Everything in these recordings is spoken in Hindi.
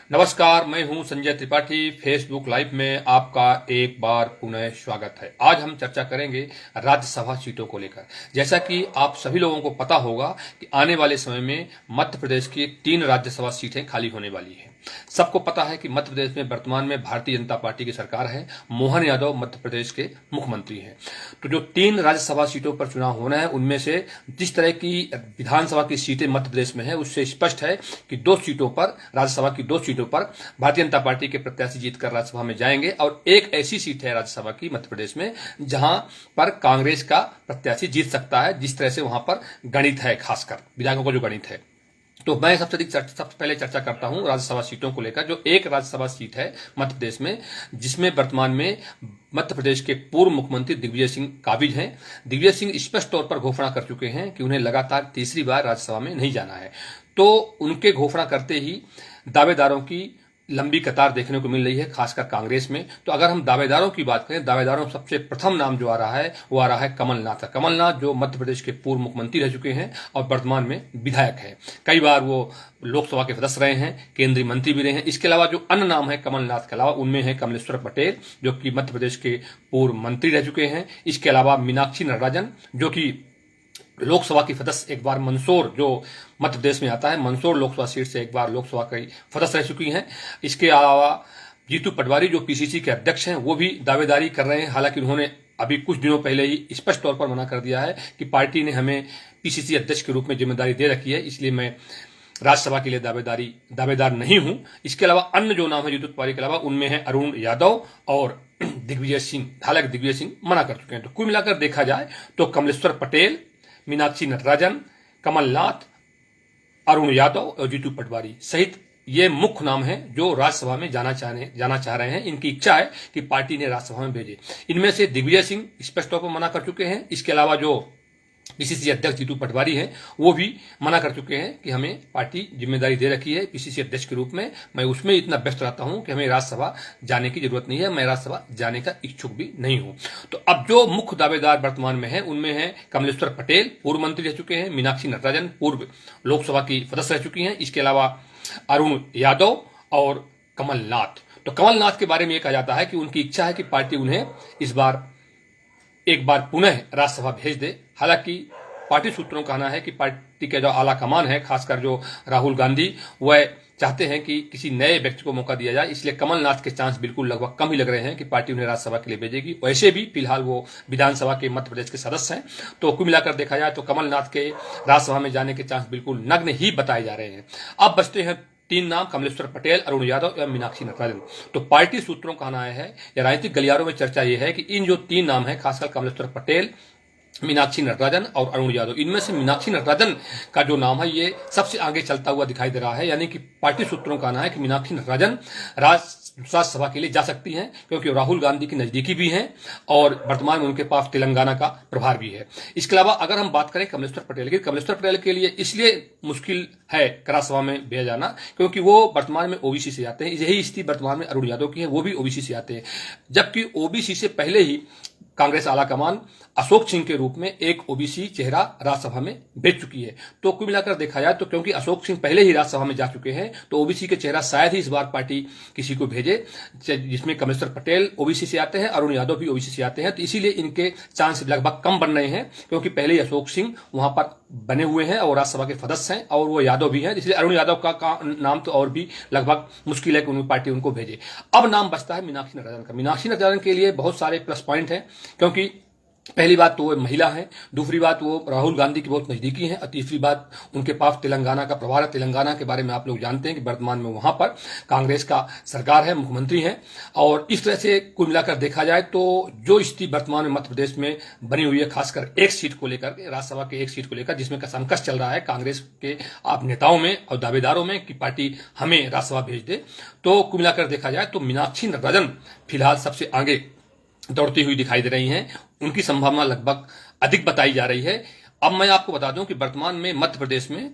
नमस्कार, मैं हूं संजय त्रिपाठी। फेसबुक लाइव में आपका एक बार पुनः स्वागत है। आज हम चर्चा करेंगे राज्यसभा सीटों को लेकर। जैसा कि आप सभी लोगों को पता होगा कि आने वाले समय में मध्य प्रदेश की 3 राज्यसभा सीटें खाली होने वाली हैं। सबको पता है कि मध्य प्रदेश में वर्तमान में भारतीय जनता पार्टी की सरकार है। मोहन यादव मध्य प्रदेश के मुख्यमंत्री हैं। तो जो 3 राज्यसभा सीटों पर चुनाव होना है, उनमें से जिस तरह की विधानसभा की सीटें मध्य प्रदेश में है, उससे स्पष्ट है कि 2 सीटों पर, राज्यसभा की 2 सीटों पर भारतीय जनता पार्टी के प्रत्याशी जीतकर राज्यसभा में जाएंगे और एक ऐसी सीट है राज्यसभा की मध्य प्रदेश में जहां पर कांग्रेस का प्रत्याशी जीत सकता है, जिस तरह से वहां पर गणित है, खासकर विधायकों का जो गणित है। तो मैं सबसे पहले चर्चा करता हूं राज्यसभा सीटों को लेकर। जो एक राज्यसभा सीट है मध्य प्रदेश में, जिसमें वर्तमान में मध्य प्रदेश के पूर्व मुख्यमंत्री दिग्विजय सिंह काबिज हैं। दिग्विजय सिंह स्पष्ट तौर पर घोषणा कर चुके हैं कि उन्हें लगातार तीसरी बार राज्यसभा में नहीं जाना है। तो उनके घोषणा करते ही दावेदारों की लंबी कतार देखने को मिल रही है, खासकर कांग्रेस में। तो अगर हम दावेदारों की बात करें, दावेदारों में सबसे प्रथम नाम जो आ रहा है वो आ रहा है कमलनाथ का। कमलनाथ जो मध्य प्रदेश के पूर्व मुख्यमंत्री रह चुके हैं और वर्तमान में विधायक हैं। कई बार वो लोकसभा के सदस्य रहे हैं, केंद्रीय मंत्री भी रहे हैं। इसके अलावा जो अन्य नाम है कमलनाथ के अलावा, उनमें है कमलेश्वर पटेल जो कि मध्य प्रदेश के पूर्व मंत्री रह चुके हैं। इसके अलावा मीनाक्षी नटराजन जो कि लोकसभा की सदस्य, एक बार मंदसौर जो मध्य प्रदेश में आता है, मंदसौर लोकसभा सीट से एक बार लोकसभा की सदस्य रह चुकी हैं। इसके अलावा जीतू पटवारी जो पीसीसी के अध्यक्ष हैं, वो भी दावेदारी कर रहे हैं। हालांकि उन्होंने अभी कुछ दिनों पहले ही स्पष्ट तौर पर मना कर दिया है कि पार्टी ने हमें पीसीसी अध्यक्ष के रूप में जिम्मेदारी दे रखी है, इसलिए मैं राज्यसभा के लिए दावेदार नहीं हूं। इसके अलावा अन्य जो नाम है जीतू पटवारी के अलावा, उनमें है अरुण यादव और दिग्विजय सिंह। हालांकि दिग्विजय सिंह मना कर चुके हैं। तो कुल मिलाकर देखा जाए तो कमलेश्वर पटेल, मीनाक्षी नटराजन, कमलनाथ, अरुण यादव और जीतू पटवारी सहित ये मुख्य नाम हैं जो राज्यसभा में जाना चाह रहे हैं। इनकी इच्छा है कि पार्टी ने राज्यसभा में भेजे। इनमें से दिग्विजय सिंह स्पष्ट तौर पर मना कर चुके हैं। इसके अलावा जो पीसीसी अध्यक्ष जीतू पटवारी हैं, वो भी मना कर चुके हैं कि हमें पार्टी जिम्मेदारी दे रखी है पीसीसी अध्यक्ष के रूप में, मैं उसमें इतना व्यस्त रहता हूं कि हमें राज्यसभा जाने की जरूरत नहीं है, मैं राज्यसभा जाने का इच्छुक भी नहीं हूं। तो अब जो मुख्य दावेदार वर्तमान में है, उनमें है कमलेश्वर पटेल, पूर्व मंत्री रह चुके हैं, मीनाक्षी नटराजन पूर्व लोकसभा की सदस्य रह चुकी हैं, इसके अलावा अरुण यादव और कमलनाथ। तो कमलनाथ के बारे में यह कहा जाता है कि उनकी इच्छा है कि पार्टी उन्हें इस बार एक बार पुनः राज्यसभा भेज दे। हालांकि पार्टी सूत्रों का कहना है कि पार्टी का जो आला कमान है, खासकर जो राहुल गांधी, वह चाहते हैं कि किसी नए व्यक्ति को मौका दिया जाए। इसलिए कमलनाथ के चांस बिल्कुल लगभग कम ही लग रहे हैं कि पार्टी उन्हें राज्यसभा के लिए भेजेगी। वैसे भी फिलहाल वो विधानसभा के मध्य प्रदेश के सदस्य हैं। तो कुल मिलाकर देखा जाए तो कमलनाथ के राज्यसभा में जाने के चांस बिल्कुल नग्न ही बताए जा रहे हैं। अब बचते हैं 3 नाम, कमलेश्वर पटेल, अरुण यादव या मीनाक्षी नटराजन। तो पार्टी सूत्रों का कहना है या राजनीतिक गलियारों में चर्चा यह है कि इन जो 3 नाम है, खासकर कमलेश्वर पटेल, मीनाक्षी नटराजन और अरुण यादव, इनमें से मीनाक्षी नटराजन का जो नाम है ये सबसे आगे चलता हुआ दिखाई दे रहा है। यानी कि पार्टी सूत्रों का कहना है कि मीनाक्षी नटराजन राज्यसभा के लिए जा सकती हैं, क्योंकि राहुल गांधी की नजदीकी भी हैं और वर्तमान में उनके पास तेलंगाना का प्रभार भी है। इसके अलावा अगर हम बात करें कमलेश्वर पटेल की, कमलेश्वर पटेल के लिए इसलिए मुश्किल है राज्यसभा में भेजा जाना क्योंकि वो वर्तमान में ओबीसी से आते हैं। यही स्थिति वर्तमान में अरुण यादव की है, वो भी ओबीसी से आते हैं। जबकि ओबीसी से पहले ही कांग्रेस आलाकमान अशोक सिंह के रूप में एक ओबीसी चेहरा राज्यसभा में भेज चुकी है। तो कुल मिलाकर देखा जाए तो क्योंकि अशोक सिंह पहले ही राज्यसभा में जा चुके हैं, तो ओबीसी के चेहरा शायद ही इस बार पार्टी किसी को भेजे, जिसमें कमलेश्वर पटेल ओबीसी से आते हैं, अरुण यादव भी ओबीसी से आते हैं। तो इसीलिए इनके चांस लगभग कम बन रहे हैं, क्योंकि पहले ही अशोक सिंह वहां पर बने हुए हैं और राज्यसभा के सदस्य हैं और वो यादव भी हैं। इसलिए अरुण यादव का नाम तो और भी लगभग मुश्किल है कि उनकी पार्टी उनको भेजे। अब नाम बचता है मीनाक्षी नटराजन का। मीनाक्षी नटराजन के लिए बहुत सारे प्लस पॉइंट हैं, क्योंकि पहली बात तो वो महिला है, दूसरी बात वो राहुल गांधी की बहुत नजदीकी हैं और तीसरी बात उनके पास तेलंगाना का प्रभार है। तेलंगाना के बारे में आप लोग जानते हैं कि वर्तमान में वहां पर कांग्रेस का सरकार है, मुख्यमंत्री हैं। और इस तरह से कुल मिलाकर देखा जाए तो जो स्थिति वर्तमान में मध्य प्रदेश में बनी हुई है, खासकर एक सीट को लेकर, राज्यसभा के एक सीट को लेकर, जिसमें कसमकस चल रहा है कांग्रेस के आप नेताओं में और दावेदारों में कि पार्टी हमें राज्यसभा भेज दे, तो कुल मिलाकर देखा जाए तो मीनाक्षी नटराजन फिलहाल सबसे आगे दौड़ती हुई दिखाई दे रही हैं। उनकी संभावना लगभग अधिक बताई जा रही है। अब मैं आपको बता दूं कि वर्तमान में मध्य प्रदेश में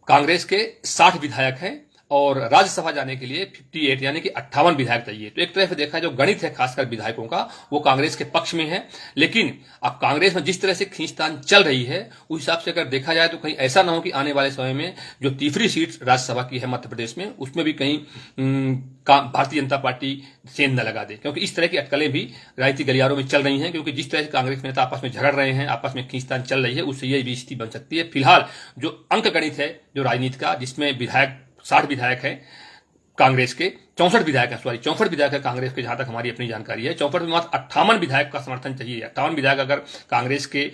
कांग्रेस के 60 विधायक हैं और राज्यसभा जाने के लिए 58 यानी कि 58 विधायक चाहिए। तो एक तरह से देखा जो गणित है खासकर विधायकों का वो कांग्रेस के पक्ष में है। लेकिन अब कांग्रेस में जिस तरह से खींचतान चल रही है उस हिसाब से अगर देखा जाए तो कहीं ऐसा ना हो कि आने वाले समय में जो तीसरी सीट राज्यसभा की है मध्य प्रदेश में उसमें भी कहीं भारतीय जनता पार्टी सेंध न लगा दे, क्योंकि इस तरह की अटकलें भी राजनीतिक गलियारों में चल रही हैं। क्योंकि जिस तरह से कांग्रेस नेता आपस में झगड़ रहे हैं, आपस में खींचतान चल रही है, उससे यह भी स्थिति बन सकती है। फिलहाल जो अंक गणित है जो राजनीति का, जिसमें विधायक 60 विधायक है कांग्रेस के, 64 विधायक है, 64 विधायक है कांग्रेस के, जहां तक हमारी अपनी जानकारी है। 64 में मात्र 58 विधायक का समर्थन चाहिए। 58 विधायक अगर कांग्रेस के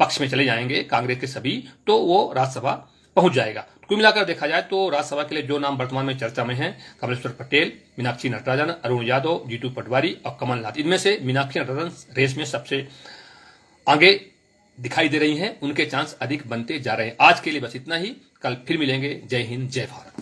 पक्ष में चले जाएंगे, कांग्रेस के सभी, तो वो राज्यसभा पहुंच जाएगा। कुल मिलाकर देखा जाए तो राज्यसभा के लिए जो नाम वर्तमान में चर्चा में है, कमलेश्वर पटेल, मीनाक्षी नटराजन, अरुण यादव, जीतू पटवारी और कमलनाथ। इनमें से मीनाक्षी नटराजन रेस में सबसे आगे दिखाई दे रही हैं, उनके चांस अधिक बनते जा रहे हैं। आज के लिए बस इतना ही, कल फिर मिलेंगे। जय हिंद, जय भारत।